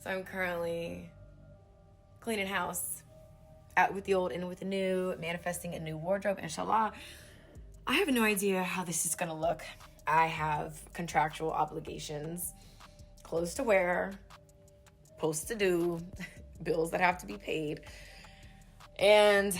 So I'm currently cleaning house, out with the old, in with the new, manifesting a new wardrobe, inshallah. I have no idea how this is gonna look. I have contractual obligations, clothes to wear, posts to do, bills that have to be paid, and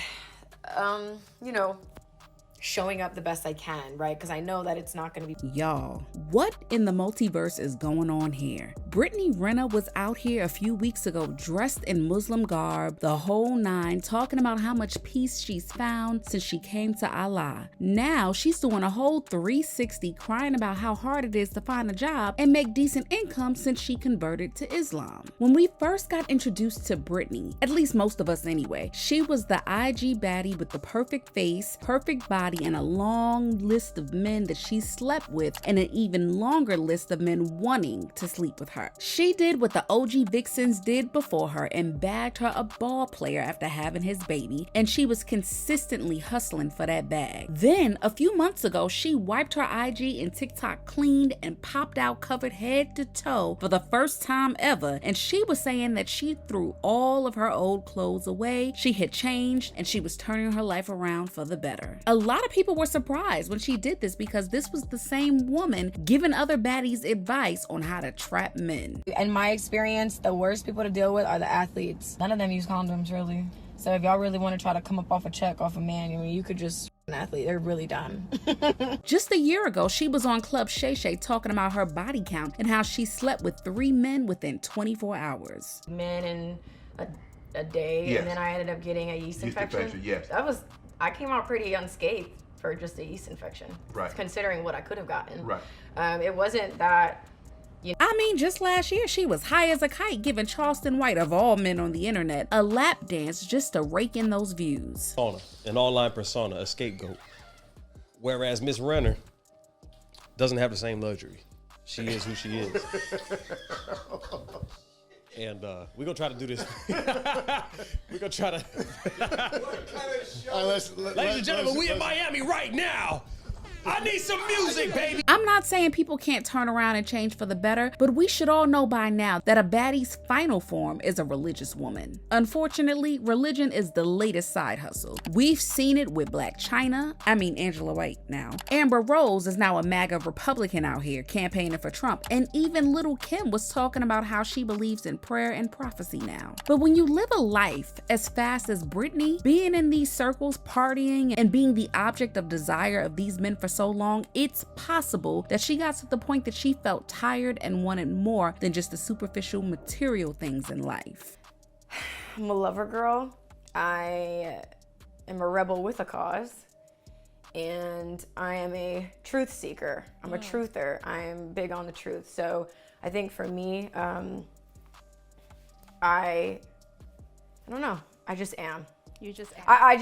showing up the best I can, right? Because I know that it's not going to be... Y'all, what in the multiverse is going on here? Brittany Renner was out here a few weeks ago dressed in Muslim garb, the whole nine, talking about how much peace she's found since she came to Allah. Now she's doing a whole 360 crying about how hard it is to find a job and make decent income since she converted to Islam. When we first got introduced to Brittany, at least most of us anyway, she was the IG baddie with the perfect face, perfect body, and a long list of men that she slept with, and an even longer list of men wanting to sleep with her. She did what the OG vixens did before her and bagged her a ball player after having his baby, and she was consistently hustling for that bag. Then, a few months ago, she wiped her IG and TikTok cleaned and popped out covered head to toe for the first time ever, and she was saying that she threw all of her old clothes away, she had changed, and she was turning her life around for the better. A lot of people were surprised when she did this because this was the same woman giving other baddies advice on how to trap men. In my experience, the worst people to deal with are the athletes. None of them use condoms, really. So if y'all really want to try to come up off a check off a man, I mean, you could just an athlete. They're really dumb. Just a year ago, she was on Club Shay Shay talking about her body count and how she slept with 3 men within 24 hours. Men in a day, yes. And then I ended up getting a yeast infection. Yes. I came out pretty unscathed for just a yeast infection. Right. Considering what I could have gotten. Right. It wasn't that... I mean, just last year, she was high as a kite giving Charleston White, of all men on the internet, a lap dance just to rake in those views. An online persona, a scapegoat. Whereas Miss Renner doesn't have the same luxury. She is who she is. And we're going to try to do this. We're going to try to... Ladies and gentlemen, we in Miami right now. I need some music, baby. I'm not saying people can't turn around and change for the better, but we should all know by now that a baddie's final form is a religious woman. Unfortunately, religion is the latest side hustle. We've seen it with Angela White now. Amber Rose is now a MAGA Republican out here campaigning for Trump, and even Little Kim was talking about how she believes in prayer and prophecy now. But when you live a life as fast as Brittany, being in these circles, partying, and being the object of desire of these men for so long, it's possible that she got to the point that she felt tired and wanted more than just the superficial material things in life. I'm a lover girl. I am a rebel with a cause. And I am a truth seeker. I'm a truther. I'm big on the truth. So I think for me, I don't know. I just am. You just I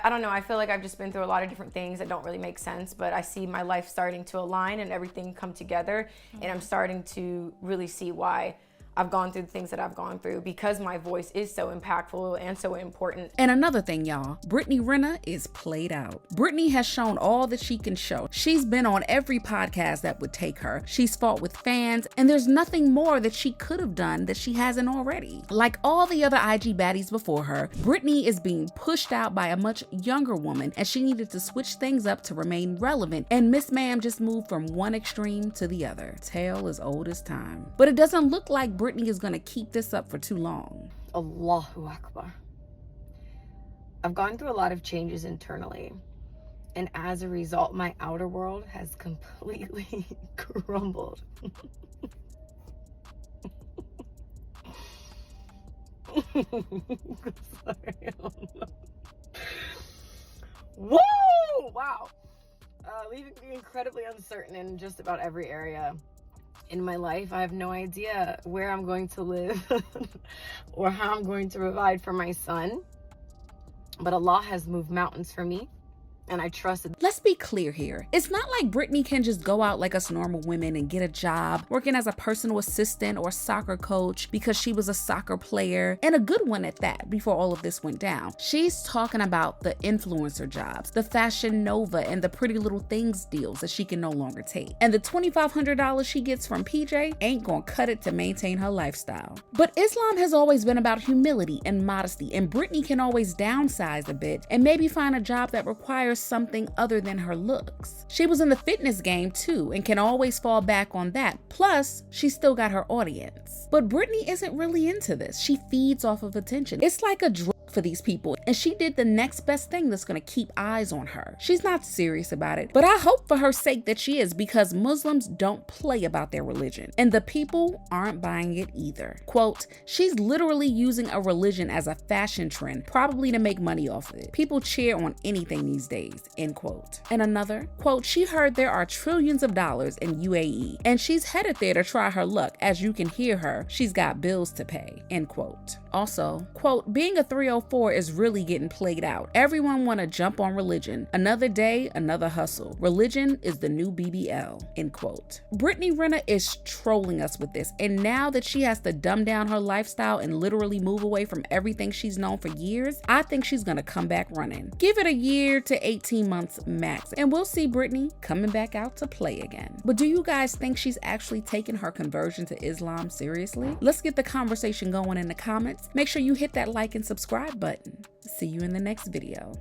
don't know. I feel like I've just been through a lot of different things that don't really make sense, but I see my life starting to align and everything come together, and I'm starting to really see why I've gone through the things that I've gone through, because my voice is so impactful and so important. And another thing, y'all, Brittany Renner is played out. Brittany has shown all that she can show. She's been on every podcast that would take her. She's fought with fans, and there's nothing more that she could have done that she hasn't already. Like all the other IG baddies before her, Brittany is being pushed out by a much younger woman, and she needed to switch things up to remain relevant, and Miss Ma'am just moved from one extreme to the other. Tale as old as time. But it doesn't look like Brittany is going to keep this up for too long. Allahu Akbar. I've gone through a lot of changes internally, and as a result, my outer world has completely crumbled. Sorry. Woo! Wow. Leaving me incredibly uncertain in just about every area in my life. I have no idea where I'm going to live or how I'm going to provide for my son. But Allah has moved mountains for me, and I trusted. Let's be clear here. It's not like Brittany can just go out like us normal women and get a job working as a personal assistant or soccer coach because she was a soccer player, and a good one at that, before all of this went down. She's talking about the influencer jobs, the Fashion Nova, and the Pretty Little Things deals that she can no longer take. And the $2,500 she gets from PJ ain't gonna cut it to maintain her lifestyle. But Islam has always been about humility and modesty, and Brittany can always downsize a bit and maybe find a job that requires something other than her looks. She was in the fitness game too and can always fall back on that. Plus, she's still got her audience. But Brittany isn't really into this. She feeds off of attention. It's like a drug for these people, and she did the next best thing that's gonna keep eyes on her. She's not serious about it, but I hope for her sake that she is, because Muslims don't play about their religion, and the people aren't buying it either. Quote, she's literally using a religion as a fashion trend, probably to make money off of it. People cheer on anything these days, end quote. And another, quote, she heard there are trillions of dollars in UAE, and she's headed there to try her luck. As you can hear her, she's got bills to pay, end quote. Also, quote, being a 304 is really getting played out. Everyone want to jump on religion. Another day, another hustle. Religion is the new BBL, end quote. Brittany Renner is trolling us with this, and now that she has to dumb down her lifestyle and literally move away from everything she's known for years, I think she's gonna come back running. Give it a year to 18 months max, and we'll see Brittany coming back out to play again. But do you guys think she's actually taking her conversion to Islam seriously? Let's get the conversation going in the comments. Make sure you hit that like and subscribe button. See you in the next video.